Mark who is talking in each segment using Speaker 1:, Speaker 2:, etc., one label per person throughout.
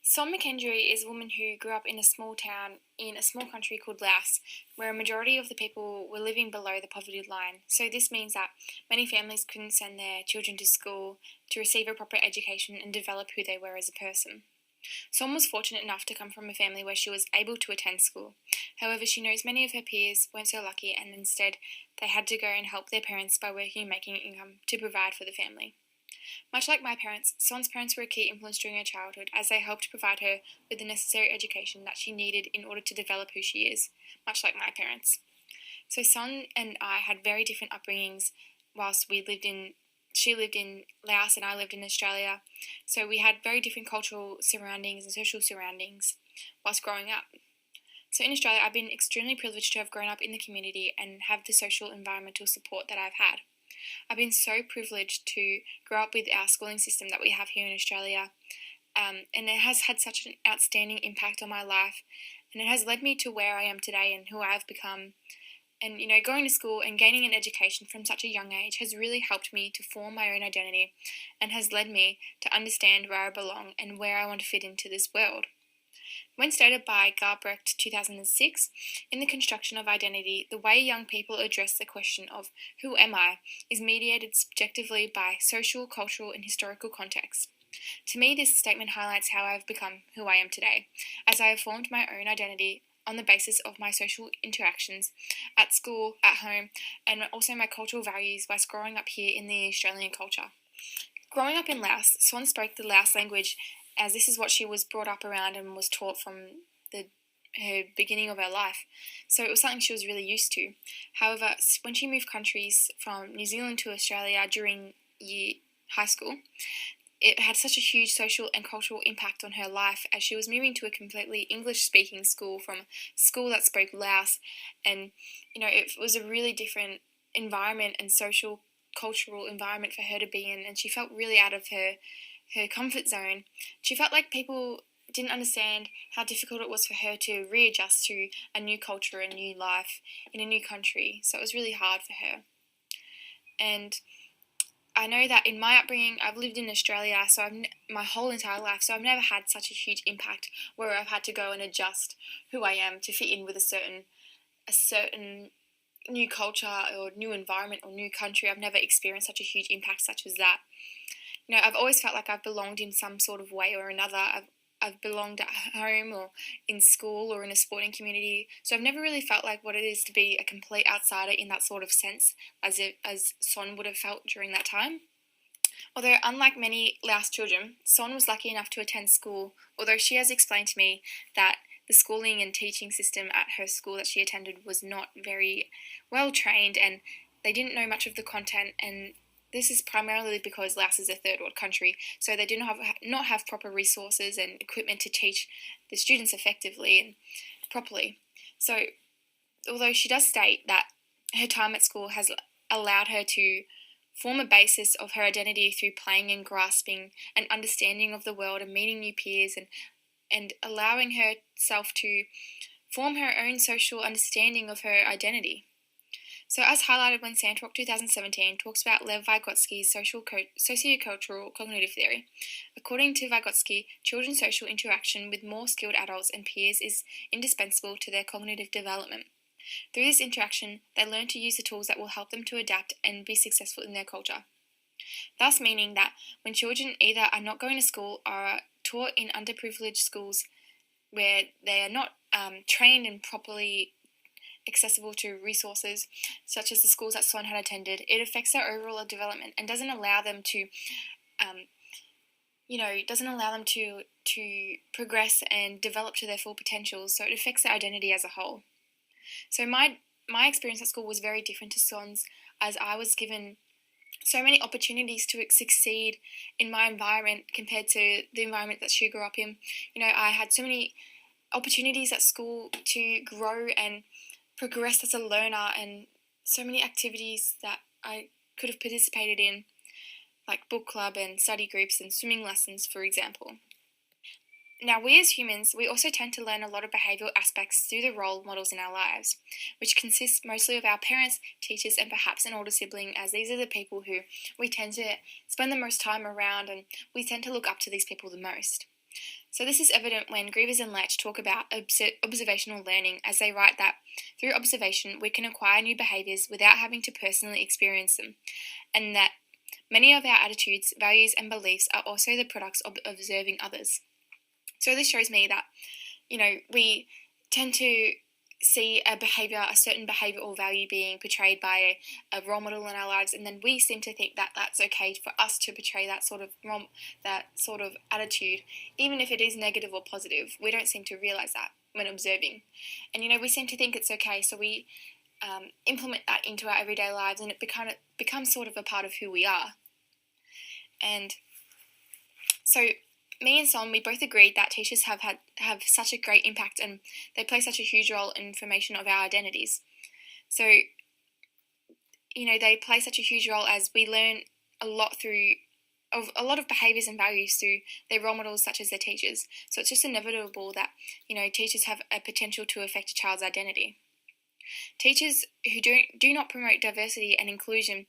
Speaker 1: Son McKendry is a woman who grew up in a small town in a small country called Laos, where a majority of the people were living below the poverty line. So this means that many families couldn't send their children to school to receive a proper education and develop who they were as a person. Son was fortunate enough to come from a family where she was able to attend school. However, she knows many of her peers weren't so lucky and instead they had to go and help their parents by working and making income to provide for the family. Much like my parents, Son's parents were a key influence during her childhood as they helped provide her with the necessary education that she needed in order to develop who she is, much like my parents. So Son and I had very different upbringings whilst she lived in Laos and I lived in Australia. So we had very different cultural surroundings and social surroundings whilst growing up. So in Australia, I've been extremely privileged to have grown up in the community and have the social environmental support that I've had. I've been so privileged to grow up with our schooling system that we have here in Australia, and it has had such an outstanding impact on my life, and it has led me to where I am today and who I have become. And going to school and gaining an education from such a young age has really helped me to form my own identity and has led me to understand where I belong and where I want to fit into this world. When stated by Garbrecht 2006, in the construction of identity, the way young people address the question of who am I is mediated subjectively by social, cultural, and historical context. To me, this statement highlights how I have become who I am today, as I have formed my own identity on the basis of my social interactions at school, at home, and also my cultural values whilst growing up here in the Australian culture. Growing up in Laos, Swan spoke the Laos language as this is what she was brought up around and was taught from her beginning of her life. So it was something she was really used to. However, when she moved countries from New Zealand to Australia during high school, it had such a huge social and cultural impact on her life as she was moving to a completely English-speaking school from a school that spoke Laos, and it was a really different environment and social cultural environment for her to be in, and she felt really out of her comfort zone. She felt like people didn't understand how difficult it was for her to readjust to a new culture, a new life in a new country. So it was really hard for her. And I know that in my upbringing, I've lived in Australia my whole entire life, so I've never had such a huge impact where I've had to go and adjust who I am to fit in with a certain new culture or new environment or new country. I've never experienced such a huge impact such as that. I've always felt like I've belonged in some sort of way or another. I've belonged at home or in school or in a sporting community. So I've never really felt like what it is to be a complete outsider in that sort of sense as Son would have felt during that time. Although unlike many Laos children, Son was lucky enough to attend school, although she has explained to me that the schooling and teaching system at her school that she attended was not very well trained and they didn't know much of the content, and this is primarily because Laos is a third world country, so they do not have proper resources and equipment to teach the students effectively and properly. So, although she does state that her time at school has allowed her to form a basis of her identity through playing and grasping an understanding of the world and meeting new peers and allowing herself to form her own social understanding of her identity. So as highlighted when Sandtalk 2017 talks about Lev Vygotsky's sociocultural cognitive theory, according to Vygotsky, children's social interaction with more skilled adults and peers is indispensable to their cognitive development. Through this interaction, they learn to use the tools that will help them to adapt and be successful in their culture. Thus meaning that when children either are not going to school or are taught in underprivileged schools where they are not trained and properly accessible to resources, such as the schools that Son had attended, it affects their overall development and doesn't allow them to progress and develop to their full potentials, so it affects their identity as a whole. So my experience at school was very different to Son's, as I was given so many opportunities to succeed in my environment compared to the environment that she grew up in. I had so many opportunities at school to grow and progress as a learner, and so many activities that I could have participated in, like book club and study groups and swimming lessons, for example. Now, we as humans, we also tend to learn a lot of behavioural aspects through the role models in our lives, which consists mostly of our parents, teachers, and perhaps an older sibling, as these are the people who we tend to spend the most time around and we tend to look up to these people the most. So this is evident when Grievers and Lech talk about observational learning, as they write that through observation we can acquire new behaviours without having to personally experience them, and that many of our attitudes, values and beliefs are also the products of observing others. So this shows me that, we tend to see a certain behaviour or value being portrayed by a role model in our lives, and then we seem to think that that's okay for us to portray that sort of attitude, even if it is negative or positive. We don't seem to realise that when observing, and we seem to think it's okay, so we implement that into our everyday lives, and it becomes sort of a part of who we are. And so me and Son, we both agreed that teachers have such a great impact, and they play such a huge role in formation of our identities. So, they play such a huge role as we learn a lot of behaviours and values through their role models, such as their teachers. So it's just inevitable that, teachers have a potential to affect a child's identity. Teachers who do not promote diversity and inclusion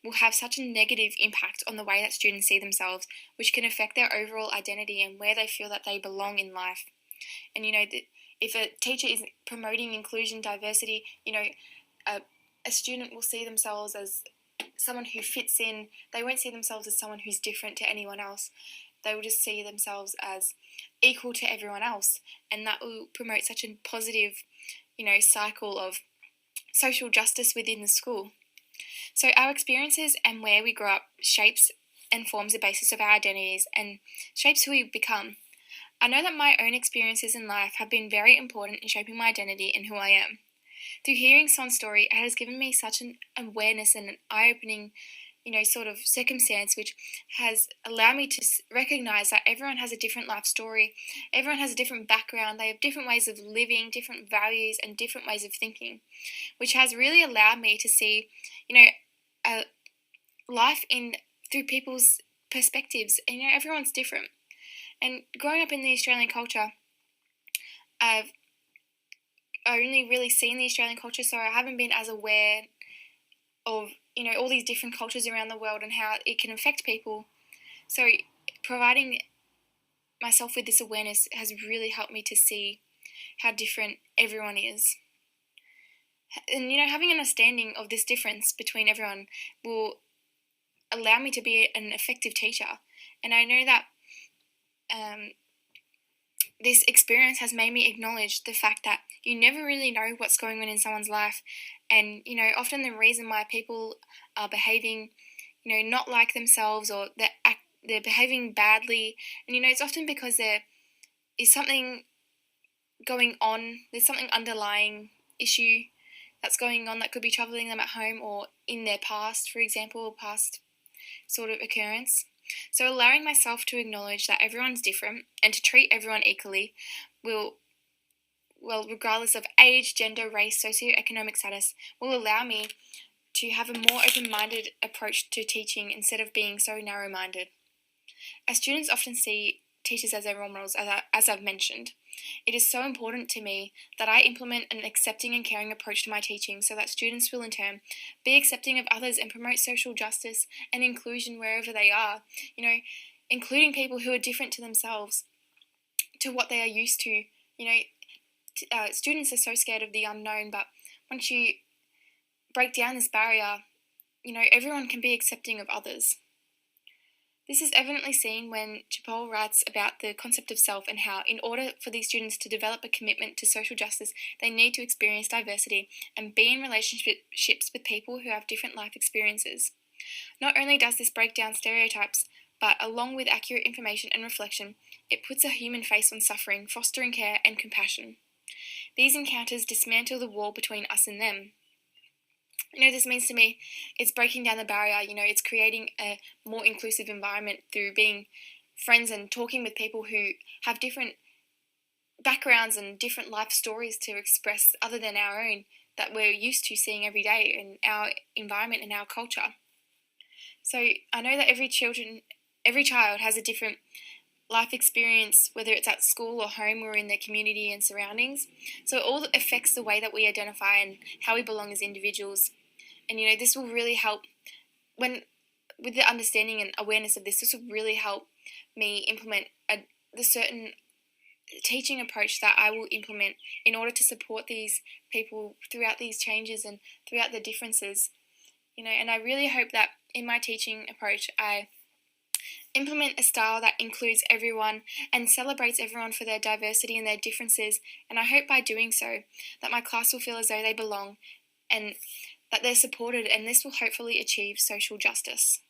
Speaker 1: will have such a negative impact on the way that students see themselves, which can affect their overall identity and where they feel that they belong in life. And if a teacher is promoting inclusion, diversity, a student will see themselves as someone who fits in. They won't see themselves as someone who's different to anyone else. They will just see themselves as equal to everyone else, and that will promote such a positive cycle of social justice within the school. So our experiences and where we grow up shapes and forms the basis of our identities and shapes who we become. I know that my own experiences in life have been very important in shaping my identity and who I am. Through hearing Son's story, it has given me such an awareness and an eye-opening sort of circumstance, which has allowed me to recognize that everyone has a different life story, everyone has a different background, they have different ways of living, different values, and different ways of thinking, which has really allowed me to see, life through people's perspectives, and everyone's different. And growing up in the Australian culture, I've only really seen the Australian culture, so I haven't been as aware of all these different cultures around the world and how it can affect people. So providing myself with this awareness has really helped me to see how different everyone is. And having an understanding of this difference between everyone will allow me to be an effective teacher. And I know that this experience has made me acknowledge the fact that you never really know what's going on in someone's life, and often the reason why people are behaving not like themselves, or they're behaving badly, and it's often because there is something going on, there's something underlying issue that's going on that could be troubling them at home or in their past, for example, past sort of occurrence. So allowing myself to acknowledge that everyone's different and to treat everyone equally regardless of age, gender, race, socioeconomic status, will allow me to have a more open-minded approach to teaching instead of being so narrow-minded. As students often see teachers as their role models, as I've mentioned, it is so important to me that I implement an accepting and caring approach to my teaching so that students will in turn be accepting of others and promote social justice and inclusion wherever they are, including people who are different to themselves, to what they are used to. Students are so scared of the unknown, but once you break down this barrier, everyone can be accepting of others. This is evidently seen when Chapol writes about the concept of self and how, in order for these students to develop a commitment to social justice, they need to experience diversity and be in relationships with people who have different life experiences. Not only does this break down stereotypes, but along with accurate information and reflection, it puts a human face on suffering, fostering care and compassion. These encounters dismantle the wall between us and them. This means to me, it's breaking down the barrier, it's creating a more inclusive environment through being friends and talking with people who have different backgrounds and different life stories to express other than our own that we're used to seeing every day in our environment and our culture. So I know that every child has a different life experience, whether it's at school or home or in their community and surroundings. So it all affects the way that we identify and how we belong as individuals. And this will really help with the understanding and awareness of this will really help me implement a the certain teaching approach that I will implement in order to support these people throughout these changes and throughout the differences. And I really hope that in my teaching approach I implement a style that includes everyone and celebrates everyone for their diversity and their differences. And I hope by doing so that my class will feel as though they belong and that they're supported, and this will hopefully achieve social justice.